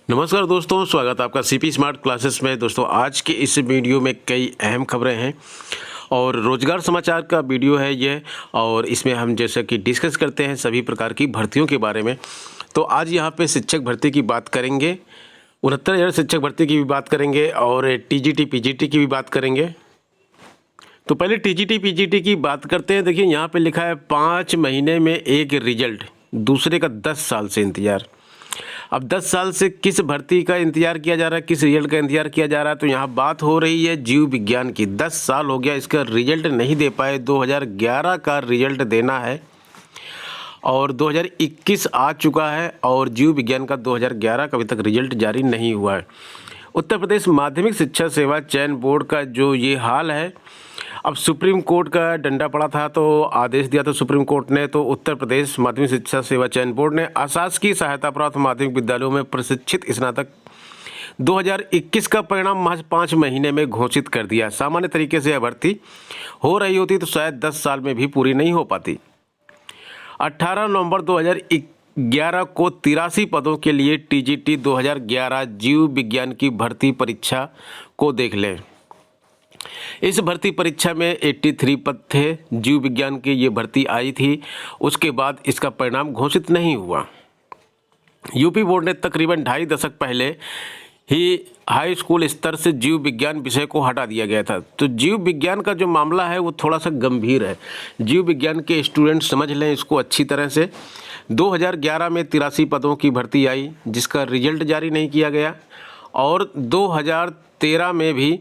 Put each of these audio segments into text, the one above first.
नमस्कार दोस्तों, स्वागत है आपका सीपी स्मार्ट क्लासेस में। दोस्तों, आज के इस वीडियो में कई अहम खबरें हैं और रोजगार समाचार का वीडियो है ये। और इसमें हम जैसा कि डिस्कस करते हैं सभी प्रकार की भर्तियों के बारे में। तो आज यहाँ पे शिक्षक भर्ती की बात करेंगे, 69,000 शिक्षक भर्ती की भी बात करेंगे और टीजीटी पीजीटी की भी बात करेंगे। तो पहले टीजीटी पीजीटी की बात करते हैं। देखिए, यहाँ पे लिखा है 5 महीने में एक रिजल्ट, दूसरे का 10 साल से इंतजार। अब 10 साल से किस भर्ती का इंतजार किया जा रहा है, किस रिजल्ट का इंतजार किया जा रहा है? तो यहाँ बात हो रही है जीव विज्ञान की। 10 साल हो गया, इसका रिजल्ट नहीं दे पाए। 2011 का रिजल्ट देना है और 2021 आ चुका है और जीव विज्ञान का 2011 का अभी तक रिजल्ट जारी नहीं हुआ है। उत्तर प्रदेश माध्यमिक शिक्षा सेवा चयन बोर्ड का जो ये हाल है, अब सुप्रीम कोर्ट का डंडा पड़ा था तो आदेश दिया था सुप्रीम कोर्ट ने। तो उत्तर प्रदेश माध्यमिक शिक्षा सेवा चयन बोर्ड ने अशासकीय सहायता प्राप्त माध्यमिक विद्यालयों में प्रशिक्षित स्नातक 2021 का परिणाम महज 5 महीने में घोषित कर दिया। सामान्य तरीके से यह भर्ती हो रही होती तो शायद 10 साल में भी पूरी नहीं हो पाती। 18 नवंबर 2011 को 83 पदों के लिए टीजीटी 2011 जीव विज्ञान की भर्ती परीक्षा को देख लें। इस भर्ती परीक्षा में 83 पद थे जीव विज्ञान की, ये भर्ती आई थी। उसके बाद इसका परिणाम घोषित नहीं हुआ। यूपी बोर्ड ने तकरीबन 2.5 दशक पहले ही हाई स्कूल स्तर से जीव विज्ञान विषय को हटा दिया गया था। तो जीव विज्ञान का जो मामला है वो थोड़ा सा गंभीर है। जीव विज्ञान के स्टूडेंट समझ लें इसको अच्छी तरह से। 2011 में 83 पदों की भर्ती आई जिसका रिजल्ट जारी नहीं किया गया और 2013 में भी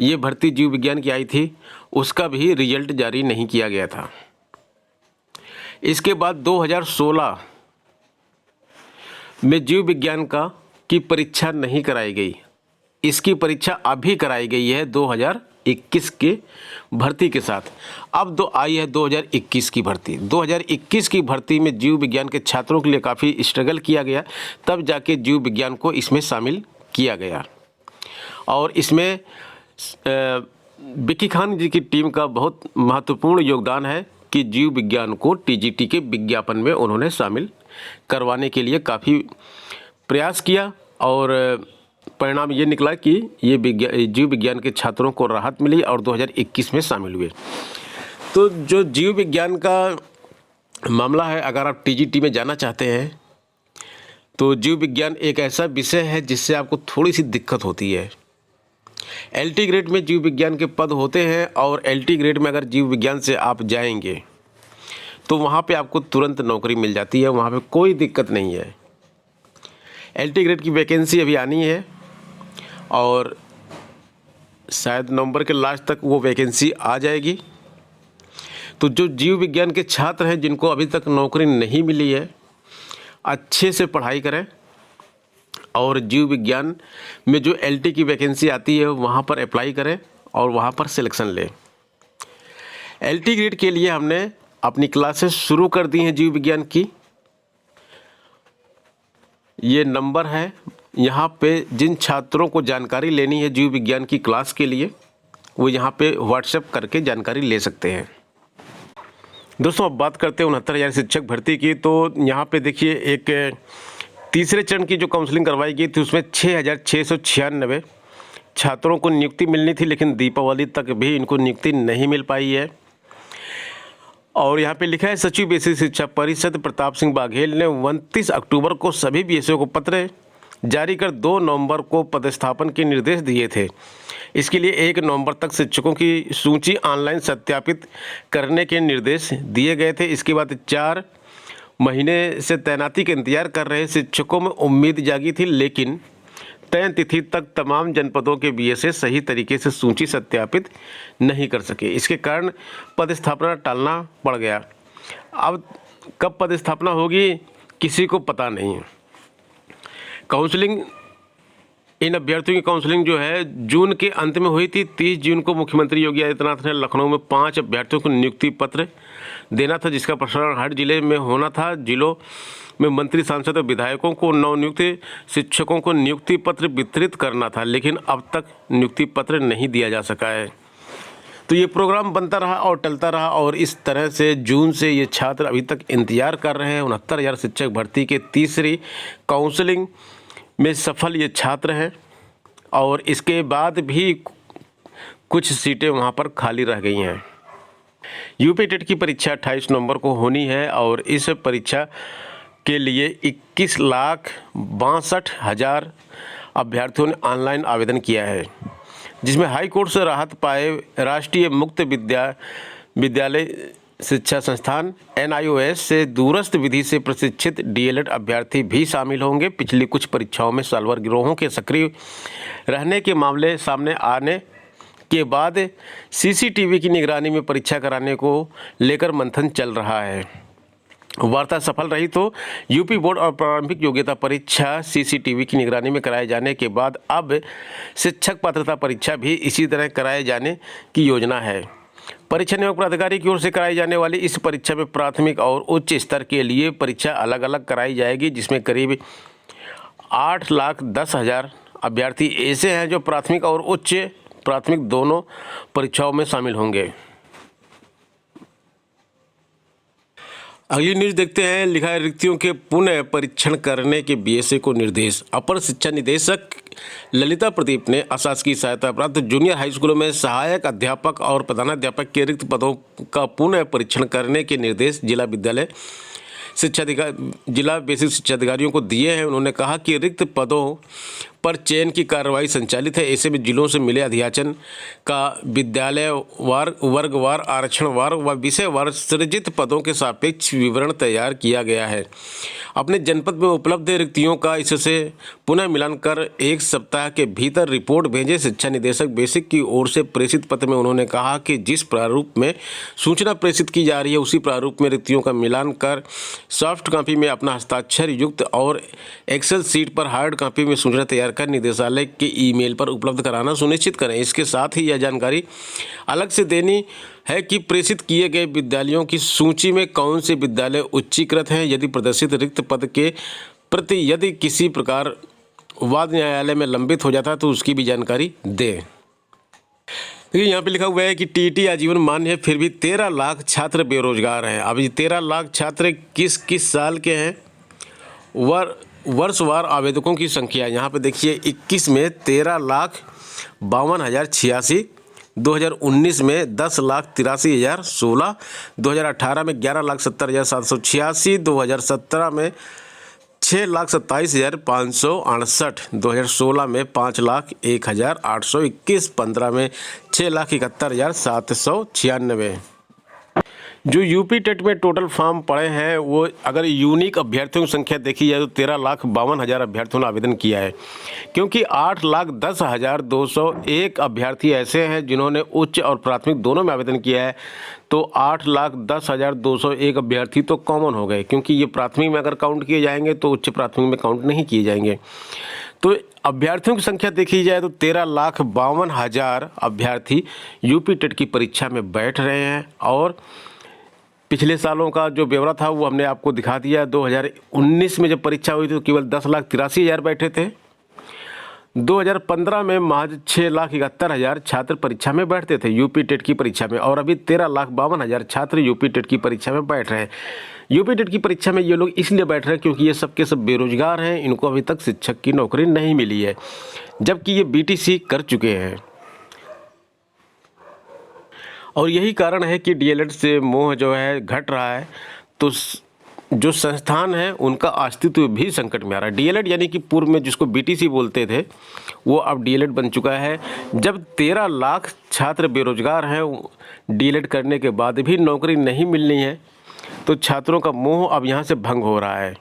ये भर्ती जीव विज्ञान की आई थी, उसका भी रिजल्ट जारी नहीं किया गया था। इसके बाद 2016 में जीव विज्ञान की परीक्षा नहीं कराई गई। इसकी परीक्षा अभी कराई गई है 2021 के भर्ती के साथ। अब आई है 2021 की भर्ती। 2021 की भर्ती में जीव विज्ञान के छात्रों के लिए काफ़ी स्ट्रगल किया गया, तब जाके जीव विज्ञान को इसमें शामिल किया गया। और इसमें विक्की खान जी की टीम का बहुत महत्वपूर्ण योगदान है कि जीव विज्ञान को टीजीटी के विज्ञापन में उन्होंने शामिल करवाने के लिए काफ़ी प्रयास किया और परिणाम ये निकला कि ये जीव विज्ञान के छात्रों को राहत मिली और 2021 में शामिल हुए। तो जो जीव विज्ञान का मामला है, अगर आप टीजीटी में जाना चाहते हैं तो जीव विज्ञान एक ऐसा विषय है जिससे आपको थोड़ी सी दिक्कत होती है। एलटी ग्रेड में जीव विज्ञान के पद होते हैं और एलटी ग्रेड में अगर जीव विज्ञान से आप जाएंगे तो वहाँ पे आपको तुरंत नौकरी मिल जाती है, वहाँ पे कोई दिक्कत नहीं है। एलटी ग्रेड की वैकेंसी अभी आनी है और शायद नवंबर के लास्ट तक वो वैकेंसी आ जाएगी। तो जो जीव विज्ञान के छात्र हैं जिनको अभी तक नौकरी नहीं मिली है, अच्छे से पढ़ाई करें और जीव विज्ञान में जो एलटी की वैकेंसी आती है वहाँ पर अप्लाई करें और वहाँ पर सिलेक्शन लें। एलटी ग्रेड के लिए हमने अपनी क्लासेस शुरू कर दी हैं जीव विज्ञान की। ये नंबर है, यहाँ पे जिन छात्रों को जानकारी लेनी है जीव विज्ञान की क्लास के लिए वो यहाँ पे व्हाट्सएप करके जानकारी ले सकते हैं। दोस्तों, अब बात करते हैं 69,000 शिक्षक भर्ती की। तो यहाँ पे देखिए, एक तीसरे चरण की जो काउंसलिंग करवाई गई थी उसमें 6,696 छात्रों को नियुक्ति मिलनी थी, लेकिन दीपावली तक भी इनको नियुक्ति नहीं मिल पाई है। और यहाँ पे लिखा है, सचिव बेसिक शिक्षा परिषद प्रताप सिंह बाघेल ने 29 अक्टूबर को सभी बीएसओ को पत्र जारी कर 2 नवंबर को पदस्थापन के निर्देश दिए थे। इसके लिए 1 नवंबर तक शिक्षकों की सूची ऑनलाइन सत्यापित करने के निर्देश दिए गए थे। इसके बाद 4 महीने से तैनाती का इंतजार कर रहे शिक्षकों में उम्मीद जागी थी, लेकिन तय तिथि तक तमाम जनपदों के बीएसए सही तरीके से सूची सत्यापित नहीं कर सके। इसके कारण पदस्थापना टालना पड़ गया। अब कब पदस्थापना होगी किसी को पता नहीं है। काउंसलिंग, इन अभ्यर्थियों की काउंसलिंग जो है जून के अंत में हुई थी। 30 जून को मुख्यमंत्री योगी आदित्यनाथ ने लखनऊ में 5 अभ्यर्थियों को नियुक्ति पत्र देना था, जिसका प्रसारण हर जिले में होना था। जिलों में मंत्री, सांसद और विधायकों को नवनियुक्त शिक्षकों को नियुक्ति पत्र वितरित करना था, लेकिन अब तक नियुक्ति पत्र नहीं दिया जा सका है। तो ये प्रोग्राम बनता रहा और टलता रहा और इस तरह से जून से ये छात्र अभी तक इंतजार कर रहे हैं 69,000 शिक्षक भर्ती के तीसरी काउंसलिंग में सफल ये छात्र हैं और इसके बाद भी कुछ सीटें वहाँ पर खाली रह गई हैं। यूपी टेट की परीक्षा 28 नवंबर को होनी है और इस परीक्षा के लिए 21,62,000 अभ्यर्थियों ने ऑनलाइन आवेदन किया है, जिसमें हाई कोर्ट से राहत पाए राष्ट्रीय मुक्त विद्यालय शिक्षा संस्थान NIOS से दूरस्थ विधि से प्रशिक्षित DLED अभ्यर्थी भी शामिल होंगे। पिछली कुछ परीक्षाओं में साल्वर गिरोहों के सक्रिय रहने के मामले सामने आने के बाद CCTV की निगरानी में परीक्षा कराने को लेकर मंथन चल रहा है। वार्ता सफल रही तो यूपी बोर्ड और प्रारंभिक योग्यता परीक्षा CCTV की निगरानी में कराए जाने के बाद अब शिक्षक पात्रता परीक्षा भी इसी तरह कराए जाने की योजना है। परीक्षा नियामक प्राधिकारी की ओर से कराई जाने वाली इस परीक्षा में प्राथमिक और उच्च स्तर के लिए परीक्षा अलग अलग कराई जाएगी, जिसमें करीब 8,10,000 अभ्यर्थी ऐसे हैं जो प्राथमिक और उच्च प्राथमिक दोनों परीक्षाओं में शामिल होंगे। अगली न्यूज़ देखते हैं। लिखा है रिक्तियों के पुनः परीक्षण करने के BSA को निर्देश। अपर शिक्षा निदेशक ललिता प्रदीप ने अशासकीय सहायता प्राप्त जूनियर हाई स्कूलों में सहायक अध्यापक और प्रधानाध्यापक के रिक्त पदों का पुनः परीक्षण करने के निर्देश जिला बेसिक शिक्षा अधिकारियों को दिए हैं। उन्होंने कहा कि रिक्त पदों पर चयन की कार्रवाई संचालित है। ऐसे में जिलों से मिले अध्याचन का विद्यालय वार, वर्गवार, आरक्षणवार व विषयवार सृजित पदों के सापेक्ष विवरण तैयार किया गया है। अपने जनपद में उपलब्ध रिक्तियों का इससे पुनः मिलान कर 1 सप्ताह के भीतर रिपोर्ट भेजें। शिक्षा निदेशक बेसिक की ओर से प्रेषित पत्र में उन्होंने कहा कि जिस प्रारूप में सूचना प्रेषित की जा रही है उसी प्रारूप में रिक्तियों का मिलान कर सॉफ्ट कॉपी में अपना हस्ताक्षर युक्त और एक्सेल सीट पर हार्ड कॉपी में सूचना तैयार कर निदेशालय के ईमेल पर उपलब्ध कराना सुनिश्चित करें। इसके साथ ही यह जानकारी अलग से देनी है कि प्रेषित किए गए विद्यालयों की सूची में कौन से विद्यालय उच्चीकृत हैं। यदि प्रदर्शित रिक्त पद के प्रति यदि किसी प्रकार वाद न्यायालय में लंबित हो जाता है तो उसकी भी जानकारी दें। देखिए यहाँ पे लिखा हुआ है कि TET आजीवन मान्य है, फिर भी 13 लाख छात्र बेरोजगार हैं। अब ये 13 लाख छात्र किस किस साल के हैं? वर्षवार आवेदकों की संख्या यहाँ पे देखिए 21 में 13,52,086, 2019 में 10,83,016, 2018 में 11,70,786, 2017 में 6,27,568, 2016 में 5,01,821, 15 में 6,71,796। जो यूपी टेट में टोटल फॉर्म पड़े हैं वो अगर यूनिक अभ्यर्थियों की संख्या देखी जाए तो 13,52,000 अभ्यर्थियों ने आवेदन किया है, क्योंकि 8,10,201 अभ्यर्थी ऐसे हैं जिन्होंने उच्च और प्राथमिक दोनों में आवेदन किया है। तो 8,10,201 अभ्यर्थी तो कॉमन हो गए, क्योंकि ये प्राथमिक में अगर काउंट किए जाएंगे तो उच्च प्राथमिक में काउंट नहीं किए जाएंगे। तो अभ्यर्थियों की संख्या देखी जाए तो 13,52,000 अभ्यर्थी यूपी टेट की परीक्षा में बैठ रहे हैं। और पिछले सालों का जो ब्यौरा था वो हमने आपको दिखा दिया। 2019 में जब परीक्षा हुई थी तो केवल 10,83,000 बैठे थे। 2015 में महज 6,71,000 छात्र परीक्षा में बैठते थे यूपी टेट की परीक्षा में, और अभी 13,52,000 छात्र यूपी टेट की परीक्षा में बैठ रहे हैं। यूपी टेट की परीक्षा में ये लोग इसलिए बैठ रहे हैं क्योंकि ये सब के सब बेरोजगार हैं, इनको अभी तक शिक्षक की नौकरी नहीं मिली है, जबकि ये BTC कर चुके हैं। और यही कारण है कि DLED से मोह जो है घट रहा है, तो जो संस्थान है उनका अस्तित्व भी संकट में आ रहा है। DLED यानी कि पूर्व में जिसको BTC बोलते थे वो अब DLED बन चुका है। जब 13 लाख छात्र बेरोजगार हैं, DLED करने के बाद भी नौकरी नहीं मिलनी है, तो छात्रों का मोह अब यहाँ से भंग हो रहा है।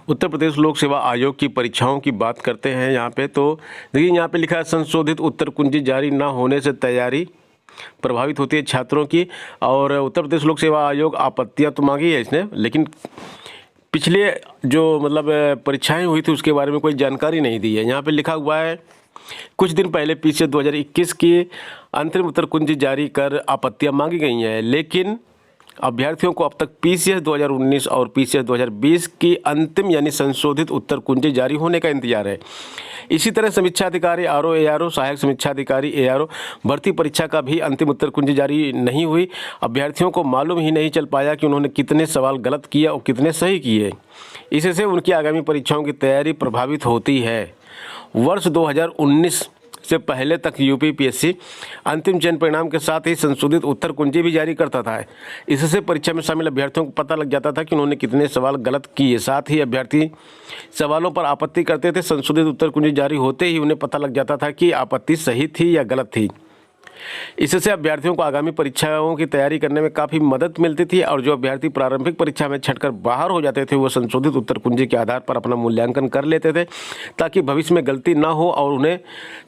उत्तर प्रदेश लोक सेवा आयोग की परीक्षाओं की बात करते हैं यहाँ पे। तो देखिए यहाँ पे लिखा है संशोधित उत्तर कुंजी जारी न होने से तैयारी प्रभावित होती है छात्रों की। और उत्तर प्रदेश लोक सेवा आयोग आपत्तियाँ तो मांगी है इसने, लेकिन पिछले जो मतलब परीक्षाएं हुई थी उसके बारे में कोई जानकारी नहीं दी है। यहाँ पे लिखा हुआ है कुछ दिन पहले PCS 2021 की अंतरिम उत्तर कुंजी जारी कर आपत्तियाँ मांगी गई हैं, लेकिन अभ्यर्थियों को अब तक PCS 2019 और PCS 2020 की अंतिम यानी संशोधित उत्तर कुंजी जारी होने का इंतजार है। इसी तरह समीक्षा अधिकारी ARO, सहायक समीक्षा अधिकारी ARO भर्ती परीक्षा का भी अंतिम उत्तर कुंजी जारी नहीं हुई। अभ्यर्थियों को मालूम ही नहीं चल पाया कि उन्होंने कितने सवाल गलत किए और कितने सही किए। इससे उनकी आगामी परीक्षाओं की तैयारी प्रभावित होती है। वर्ष 2019 से पहले तक यूपीपीएससी अंतिम चयन परिणाम के साथ ही संशोधित उत्तर कुंजी भी जारी करता था। इससे परीक्षा में शामिल अभ्यर्थियों को पता लग जाता था कि उन्होंने कितने सवाल गलत किए। साथ ही अभ्यर्थी सवालों पर आपत्ति करते थे। संशोधित उत्तर कुंजी जारी होते ही उन्हें पता लग जाता था कि आपत्ति सही थी या गलत थी। इससे अभ्यर्थियों को आगामी परीक्षाओं की तैयारी करने में काफ़ी मदद मिलती थी और जो अभ्यर्थी प्रारंभिक परीक्षा में छंटकर बाहर हो जाते थे वो संशोधित उत्तर कुंजी के आधार पर अपना मूल्यांकन कर लेते थे ताकि भविष्य में गलती ना हो और उन्हें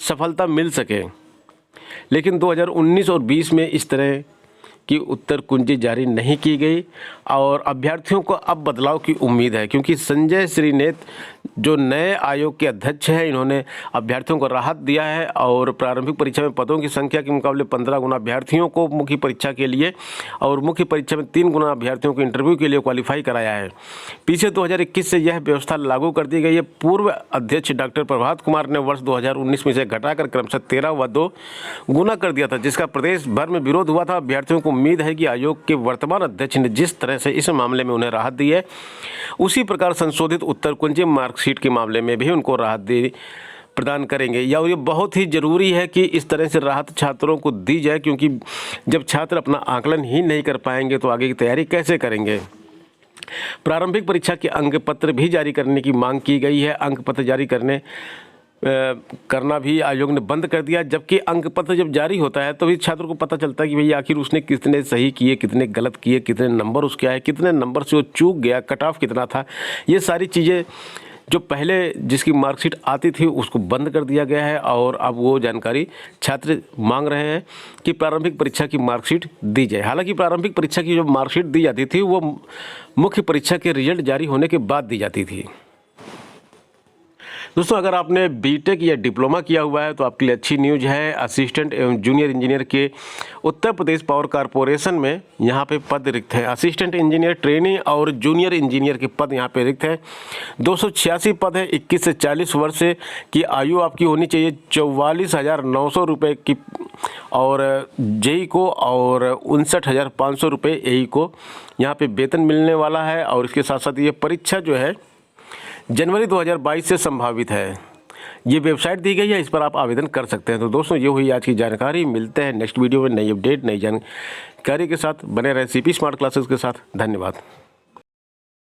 सफलता मिल सके। लेकिन 2019 और 20 में इस तरह की उत्तर कुंजी जारी नहीं की गई और अभ्यर्थियों को अब बदलाव की उम्मीद है, क्योंकि संजय श्रीनेत जो नए आयोग के अध्यक्ष हैं इन्होंने अभ्यर्थियों को राहत दिया है और प्रारंभिक परीक्षा में पदों की संख्या के मुकाबले 15 गुना अभ्यर्थियों को मुख्य परीक्षा के लिए और मुख्य परीक्षा में 3 गुना अभ्यर्थियों को इंटरव्यू के लिए क्वालिफाई कराया है। पीछे 2021 से यह व्यवस्था लागू कर दी गई है। पूर्व अध्यक्ष डॉक्टर प्रभात कुमार ने वर्ष 2019 में इसे घटाकर क्रमशः 13 व 2 गुना कर दिया था, जिसका प्रदेश भर में विरोध हुआ था। अभ्यर्थियों को उम्मीद है कि आयोग के वर्तमान अध्यक्ष ने जिस तरह से इस मामले में उन्हें राहत दी है उसी प्रकार संशोधित उत्तर कुंजी मार्कशीट के मामले में भी उनको राहत प्रदान करेंगे। या ये बहुत ही ज़रूरी है कि इस तरह से राहत छात्रों को दी जाए, क्योंकि जब छात्र अपना आकलन ही नहीं कर पाएंगे तो आगे की तैयारी कैसे करेंगे। प्रारंभिक परीक्षा के अंक पत्र भी जारी करने की मांग की गई है। अंक पत्र जारी करना भी आयोग ने बंद कर दिया, जबकि अंक पत्र जब जारी होता है तो भी छात्र को पता चलता है कि भई आखिर उसने कितने सही किए, कितने गलत किए, कितने नंबर उसके आए, कितने नंबर से वो चूक गया, कट ऑफ कितना था। ये सारी चीज़ें जो पहले जिसकी मार्कशीट आती थी उसको बंद कर दिया गया है और अब वो जानकारी छात्र मांग रहे हैं कि प्रारंभिक परीक्षा की मार्कशीट दी जाए। हालांकि प्रारंभिक परीक्षा की जो मार्कशीट दी जाती थी वो मुख्य परीक्षा के रिजल्ट जारी होने के बाद दी जाती थी। दोस्तों, अगर आपने बीटेक या डिप्लोमा किया हुआ है तो आपके लिए अच्छी न्यूज़ है। असिस्टेंट एवं जूनियर इंजीनियर के उत्तर प्रदेश पावर कॉरपोरेशन में यहाँ पे पद रिक्त हैं। असिस्टेंट इंजीनियर, ट्रेनी और जूनियर इंजीनियर के पद यहाँ पे रिक्त हैं। 286 पद है। 21 से 40 वर्ष की आयु आपकी होनी चाहिए। 44,900 रुपये की और जेई को और 59,500 रुपये एई को यहाँ पे वेतन मिलने वाला है। और इसके साथ साथ ये परीक्षा जो है जनवरी 2022 से संभावित है। ये वेबसाइट दी गई है, इस पर आप आवेदन कर सकते हैं। तो दोस्तों, ये हुई आज की जानकारी। मिलते हैं नेक्स्ट वीडियो में नई अपडेट, नई जानकारी के साथ। बने रहें सीपी स्मार्ट क्लासेस के साथ। धन्यवाद।